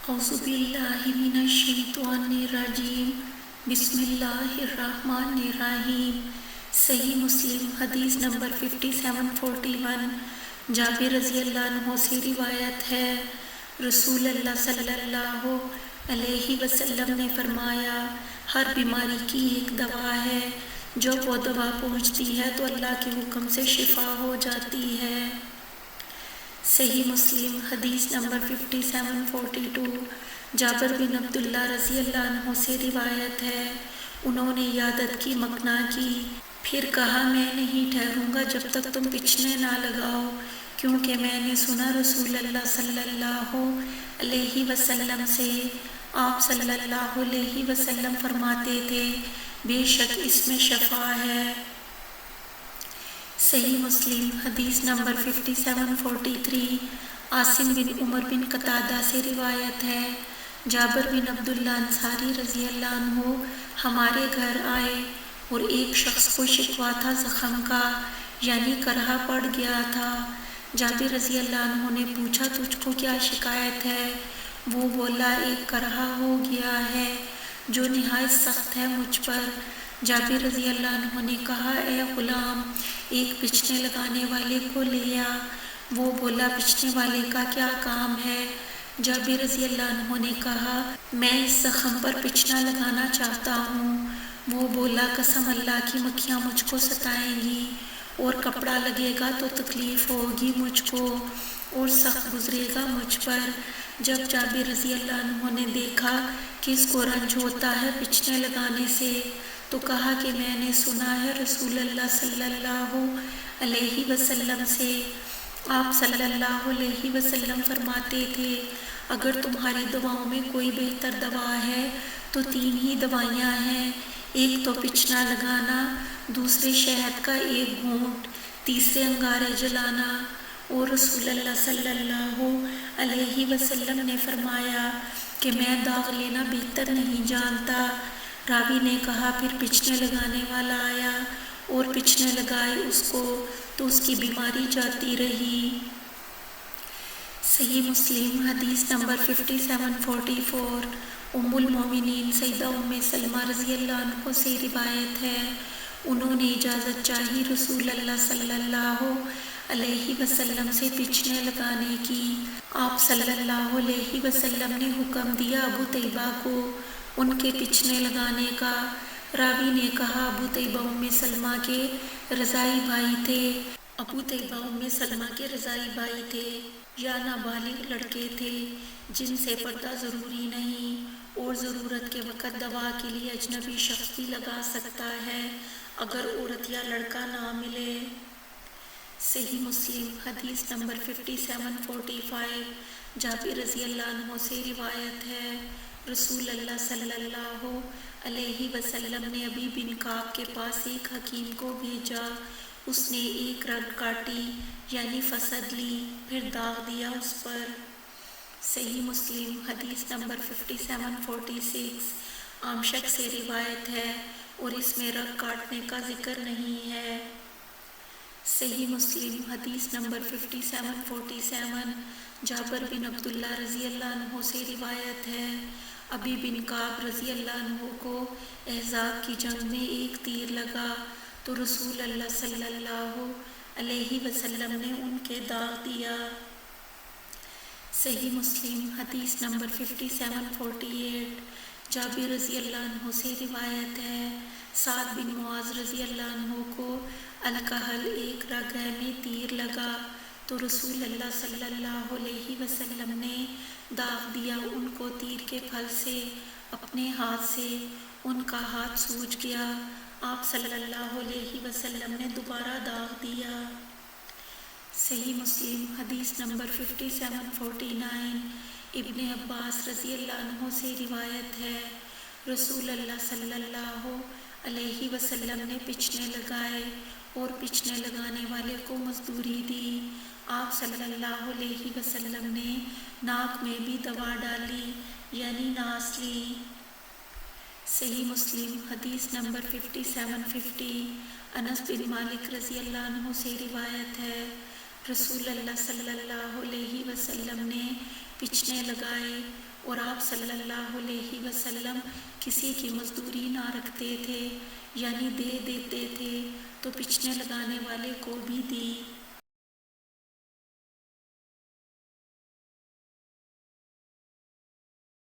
اعوذ باللہ من الشیطان الرجیم بسم اللہ الرحمن الرحیم۔ صحیح مسلم حدیث نمبر 5741 جابر رضی اللہ عنہ سے روایت ہے، رسول اللہ صلی اللہ علیہ وسلم نے فرمایا، ہر بیماری کی ایک دوا ہے، جو وہ دوا پہنچتی ہے تو اللہ کے حکم سے شفا ہو جاتی ہے۔ صحیح مسلم حدیث نمبر 5742 جابر بن عبداللہ رضی اللہ عنہ سے روایت ہے، انہوں نے عیادت کی مکنا کی، پھر کہا میں نہیں ٹھہروں گا جب تک تم پچھنے نہ لگاؤ، کیونکہ میں نے سنا رسول اللہ صلی اللہ علیہ وسلم سے، آپ صلی اللہ علیہ وسلم فرماتے تھے، بے شک اس میں شفا ہے۔ صحیح مسلم حدیث نمبر 5743 عاصم بن عمر بن قتادہ سے روایت ہے، جابر بن عبداللہ انصاری رضی اللہ عنہ ہمارے گھر آئے اور ایک شخص کو شکوہ تھا زخم کا، یعنی کرہا پڑ گیا تھا۔ جابر رضی اللہ عنہ نے پوچھا تجھ کو کیا شکایت ہے؟ وہ بولا ایک کرہا ہو گیا ہے جو نہایت سخت ہے مجھ پر۔ جابر رضی اللہ عنہ نے کہا اے غلام، ایک پچھنے لگانے والے کو لے آ۔ وہ بولا پچھنے والے کا کیا کام ہے؟ جابر رضی اللہ عنہ نے کہا میں اس زخم پر پچھنا لگانا چاہتا ہوں۔ وہ بولا قسم اللہ کی مکھیاں مجھ کو ستائیں گی اور کپڑا لگے گا تو تکلیف ہوگی مجھ کو اور سخت گزرے گا مجھ پر۔ جب جابر رضی اللہ عنہ نے دیکھا کہ اس کو رنج ہوتا ہے پچھنے لگانے سے، تو کہا کہ میں نے سنا ہے رسول اللہ صلی اللہ علیہ وسلم سے، آپ صلی اللہ علیہ وسلم فرماتے تھے، اگر تمہاری دواؤں میں کوئی بہتر دوا ہے تو تین ہی دوائیاں ہیں، ایک تو پچھنا لگانا، دوسرے شہد کا ایک گھونٹ، تیسرے انگارے جلانا۔ اور رسول اللہ صلی اللہ علیہ وسلم نے فرمایا کہ میں داغ لینا بہتر نہیں جانتا۔ راوی نے کہا پھر پچھنے لگانے والا آیا اور پچھنے لگائے اس کو تو اس کی بیماری جاتی رہی۔ صحیح مسلم حدیث نمبر 5744 ام المومنین سیدہ ام سلمہ رضی اللہ عنہ سے روایت ہے، انہوں نے اجازت چاہی رسول اللہ صلی اللہ علیہ وسلم سے پچھنے لگانے کی۔ آپ صلی اللہ علیہ وسلم نے حکم دیا ابو طیبہ کو ان کے پچھنے لگانے کا۔ راوی نے کہا ابو طیبہ ام سلمہ کے رضائی بھائی تھے۔ ابو طیبہ ام سلمہ کے رضائی بھائی تھے یا نابالغ لڑکے تھے جن سے پردہ ضروری نہیں، اور ضرورت کے وقت دوا کے لیے اجنبی شخص بھی لگا سکتا ہے اگر عورت یا لڑکا نہ ملے۔ صحیح مسلم حدیث نمبر 5745 جابر رضی اللہ عنہ سے روایت ہے، رسول اللہ صلی اللہ علیہ وسلم نے ابی بن کعب کے پاس ایک حکیم کو بھیجا، اس نے ایک رگ کاٹی یعنی فسد لی، پھر داغ دیا اس پر۔ صحیح مسلم حدیث نمبر 5746 عامشک سے روایت ہے اور اس میں رگ کاٹنے کا ذکر نہیں ہے۔ صحیح مسلم حدیث نمبر 5747 جابر بن عبداللہ رضی اللہ عنہ سے روایت ہے، ابی بن کعب رضی اللہ عنہ کو احزاب کی جنگ میں ایک تیر لگا تو رسول اللہ صلی اللہ علیہ وسلم نے ان کے داغ دیا۔ صحیح مسلم حدیث نمبر 5748 جابر رضی اللہ عنہ سے روایت ہے، سعد بن معاذ رضی اللہ عنہ کو الکحل ایک رگہ میں تیر لگا تو رسول اللہ صلی اللہ علیہ وسلم نے داغ دیا ان کو تیر کے پھل سے اپنے ہاتھ سے، ان کا ہاتھ سوج گیا، آپ صلی اللہ علیہ وسلم نے دوبارہ داغ دیا۔ صحیح مسلم حدیث نمبر 5749 ابن عباس رضی اللہ عنہ سے روایت ہے، رسول اللہ صلی اللہ علیہ وسلم نے پچھنے لگائے اور پچھنے لگانے والے کو مزدوری دی، آپ صلی اللہ علیہ وسلم نے ناک میں بھی دوا ڈالی یعنی ناس لی۔ صحیح مسلم حدیث نمبر 5750 انس بن مالک رضی اللہ عنہ سے روایت ہے، رسول اللہ صلی اللہ علیہ وسلم نے پچنے لگائے اور آپ صلی اللہ علیہ وسلم کسی کی مزدوری نہ رکھتے تھے، یعنی دے دیتے تھے تو پچنے لگانے والے کو بھی دی۔